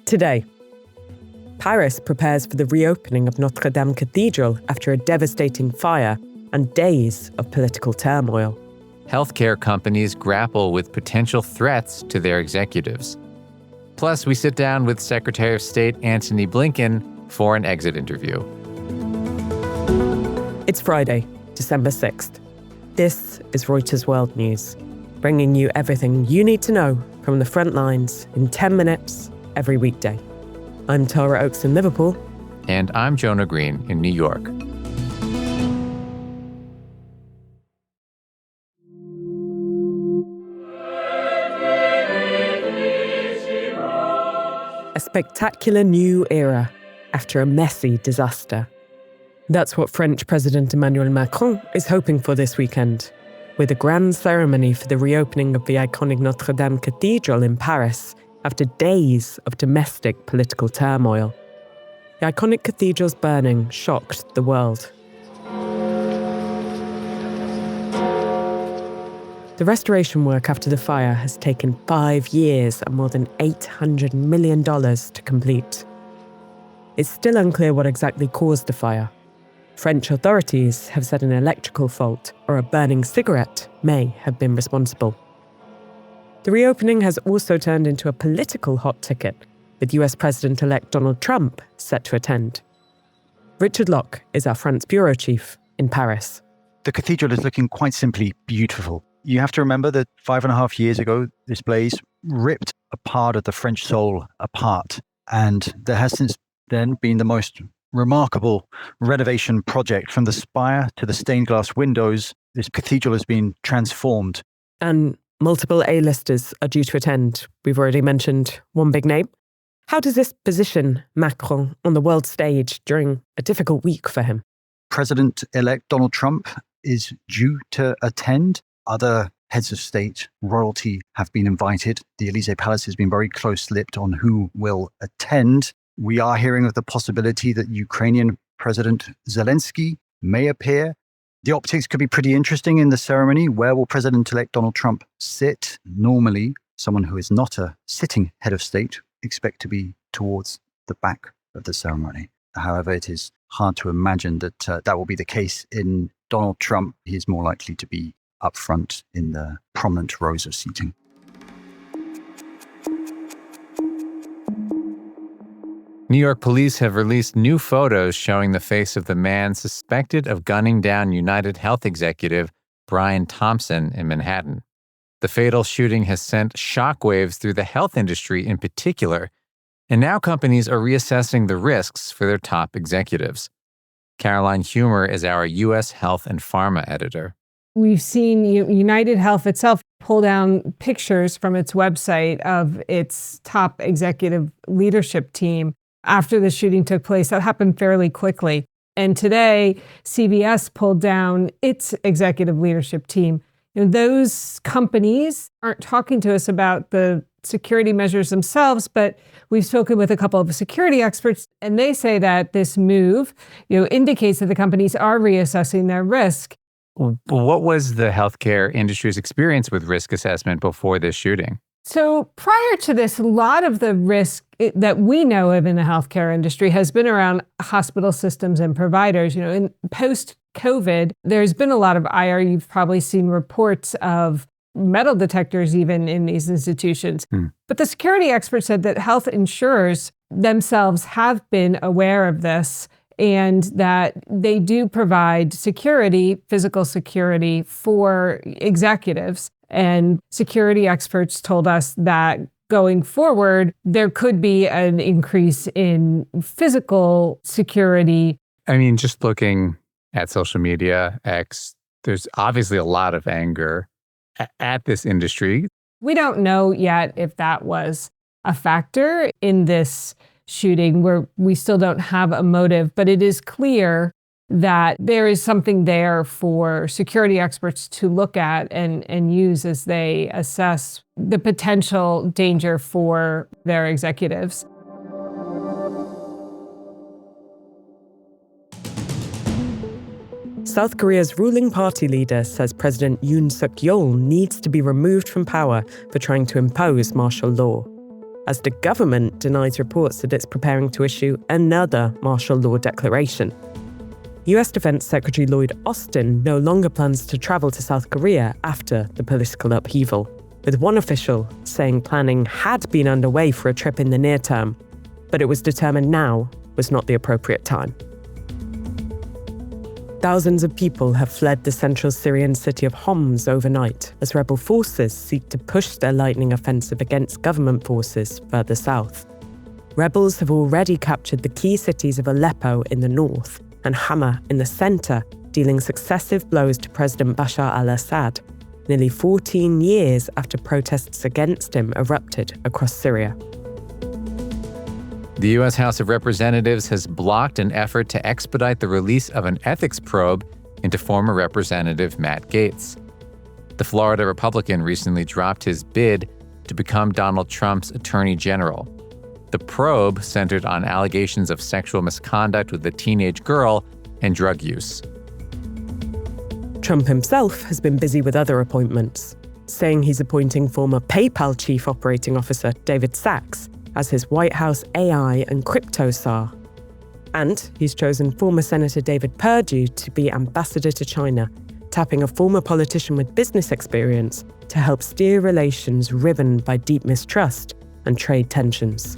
Today, Paris prepares for the reopening of Notre-Dame Cathedral after a devastating fire and days of political turmoil. Healthcare companies grapple with potential threats to their executives. Plus, we sit down with Secretary of State Antony Blinken for an exit interview. It's Friday, December 6th. This is Reuters World News, bringing you everything you need to know from the front lines in 10 minutes every weekday. I'm Tara Oakes in Liverpool. And I'm Jonah Green in New York. A spectacular new era after a messy disaster. That's what French President Emmanuel Macron is hoping for this weekend, with a grand ceremony for the reopening of the iconic Notre-Dame Cathedral in Paris after days of domestic political turmoil. The iconic cathedral's burning shocked the world. The restoration work after the fire has taken 5 years and more than $800 million to complete. It's still unclear what exactly caused the fire. French authorities have said an electrical fault or a burning cigarette may have been responsible. The reopening has also turned into a political hot ticket, with US President-elect Donald Trump set to attend. Richard Locke is our France bureau chief in Paris. The cathedral is looking quite simply beautiful. You have to remember that 5.5 years ago, this blaze ripped a part of the French soul apart. And there has since then been the most remarkable renovation project. From the spire to the stained glass windows, this cathedral has been transformed. And multiple A-listers are due to attend. We've already mentioned one big name. How does this position Macron on the world stage during a difficult week for him? President-elect Donald Trump is due to attend. Other heads of state, royalty have been invited. The Elysee Palace has been very close-lipped on who will attend. We are hearing of the possibility that Ukrainian President Zelensky may appear. The optics could be pretty interesting in the ceremony. Where will President-elect Donald Trump sit? Normally, someone who is not a sitting head of state expect to be towards the back of the ceremony. However, it is hard to imagine that that will be the case in Donald Trump. He is more likely to be up front in the prominent rows of seating. New York police have released new photos showing the face of the man suspected of gunning down UnitedHealth executive Brian Thompson in Manhattan. The fatal shooting has sent shockwaves through the health industry in particular, and now companies are reassessing the risks for their top executives. Caroline Humer is our U.S. health and pharma editor. We've seen UnitedHealth itself pull down pictures from its website of its top executive leadership team after the shooting took place. That happened fairly quickly. And today, CVS pulled down its executive leadership team. Those companies aren't talking to us about the security measures themselves, but we've spoken with a couple of security experts, and they say that this move, indicates that the companies are reassessing their risk. What was the healthcare industry's experience with risk assessment before this shooting? So prior to this, a lot of the risk that we know of in the healthcare industry has been around hospital systems and providers. In post-COVID, there's been a lot of ire. You've probably seen reports of metal detectors even in these institutions. But the security expert said that health insurers themselves have been aware of this and that they do provide security, physical security for executives. And security experts told us that going forward, there could be an increase in physical security. I mean, just looking at social media, X, there's obviously a lot of anger at this industry. We don't know yet if that was a factor in this shooting, where we still don't have a motive, but it is clear that there is something there for security experts to look at and use as they assess the potential danger for their executives. South Korea's ruling party leader says President Yoon Suk-yeol needs to be removed from power for trying to impose martial law. as the government denies reports that it's preparing to issue another martial law declaration. US Defense Secretary Lloyd Austin no longer plans to travel to South Korea after the political upheaval, with one official saying planning had been underway for a trip in the near term, but it was determined now was not the appropriate time. Thousands of people have fled the central Syrian city of Homs overnight as rebel forces seek to push their lightning offensive against government forces further south. Rebels have already captured the key cities of Aleppo in the north and Hama in the center, dealing successive blows to President Bashar al-Assad, nearly 14 years after protests against him erupted across Syria. The U.S. House of Representatives has blocked an effort to expedite the release of an ethics probe into former Representative Matt Gaetz. The Florida Republican recently dropped his bid to become Donald Trump's Attorney General. The probe centered on allegations of sexual misconduct with a teenage girl and drug use. Trump himself has been busy with other appointments, saying he's appointing former PayPal chief operating officer David Sachs as his White House AI and crypto czar. And he's chosen former Senator David Perdue to be ambassador to China, tapping a former politician with business experience to help steer relations riven by deep mistrust and trade tensions.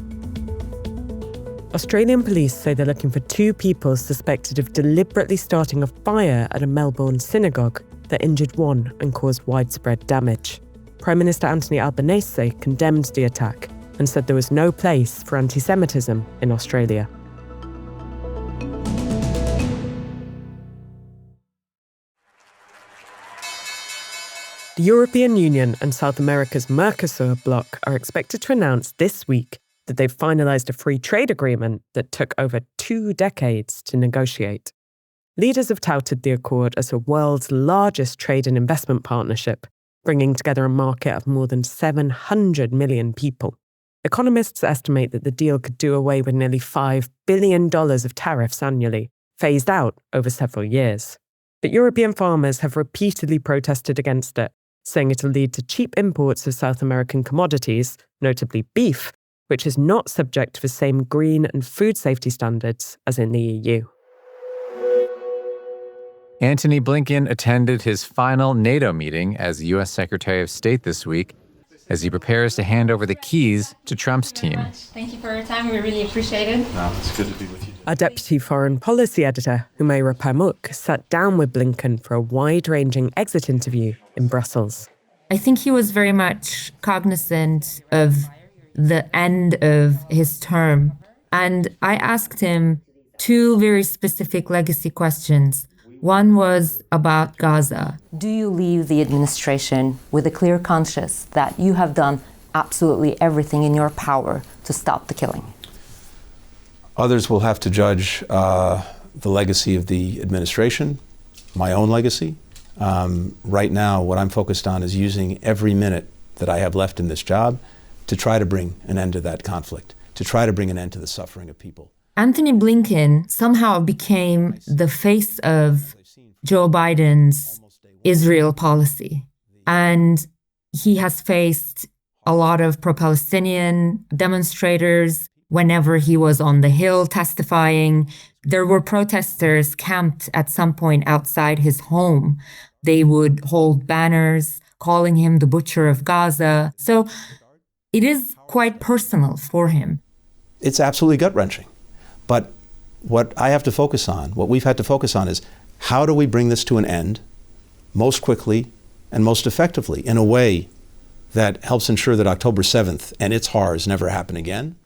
Australian police say they're looking for 2 people suspected of deliberately starting a fire at a Melbourne synagogue that injured one and caused widespread damage. Prime Minister Anthony Albanese condemned the attack and said there was no place for anti-Semitism in Australia. The European Union and South America's Mercosur bloc are expected to announce this week that they've finalized a free trade agreement that took over 2 decades to negotiate. Leaders have touted the accord as the world's largest trade and investment partnership, bringing together a market of more than 700 million people. Economists estimate that the deal could do away with nearly $5 billion of tariffs annually, phased out over several years. But European farmers have repeatedly protested against it, saying it'll lead to cheap imports of South American commodities, notably beef, which is not subject to the same green and food safety standards as in the EU. Antony Blinken attended his final NATO meeting as U.S. Secretary of State this week as he prepares to hand over the keys to Trump's team. Thank you for your time. We really appreciate it. It's good to be with you. Our deputy foreign policy editor, Humaira Pamuk, sat down with Blinken for a wide-ranging exit interview in Brussels. I think he was very much cognizant of the end of his term. And I asked him 2 very specific legacy questions. One was about Gaza. Do you leave the administration with a clear conscience that you have done absolutely everything in your power to stop the killing? Others will have to judge the legacy of the administration, my own legacy. Right now, what I'm focused on is using every minute that I have left in this job to try to bring an end to that conflict, to try to bring an end to the suffering of people. Antony Blinken somehow became the face of Joe Biden's Israel policy. And he has faced a lot of pro-Palestinian demonstrators whenever he was on the Hill testifying. There were protesters camped at some point outside his home. They would hold banners calling him the butcher of Gaza. So it is quite personal for him. It's absolutely gut-wrenching. But what I have to focus on, what we've had to focus on is how do we bring this to an end most quickly and most effectively in a way that helps ensure that October 7th and its horrors never happen again.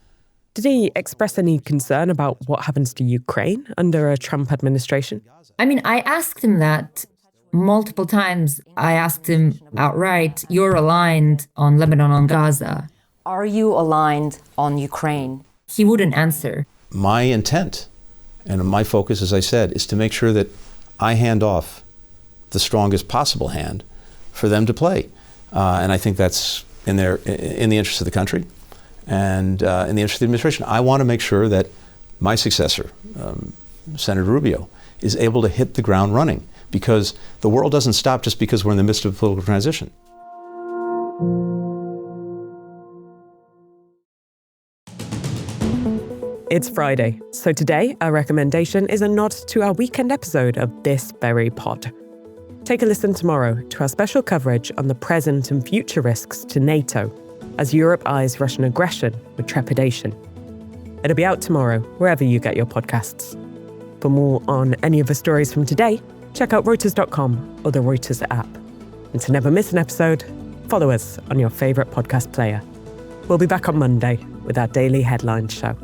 Did he express any concern about what happens to Ukraine under a Trump administration? I mean, I asked him that multiple times. I asked him outright, you're aligned on Lebanon, on Gaza. Are you aligned on Ukraine? He wouldn't answer. My intent and my focus, as I said, is to make sure that I hand off the strongest possible hand for them to play. And I think that's in the interest of the country and in the interest of the administration. I want to make sure that my successor, Senator Rubio, is able to hit the ground running, because the world doesn't stop just because we're in the midst of a political transition. It's Friday, so today our recommendation is a nod to our weekend episode of this very pod. Take a listen tomorrow to our special coverage on the present and future risks to NATO as Europe eyes Russian aggression with trepidation. It'll be out tomorrow, wherever you get your podcasts. For more on any of the stories from today, check out Reuters.com or the Reuters app. And to never miss an episode, follow us on your favourite podcast player. We'll be back on Monday with our daily headlines show.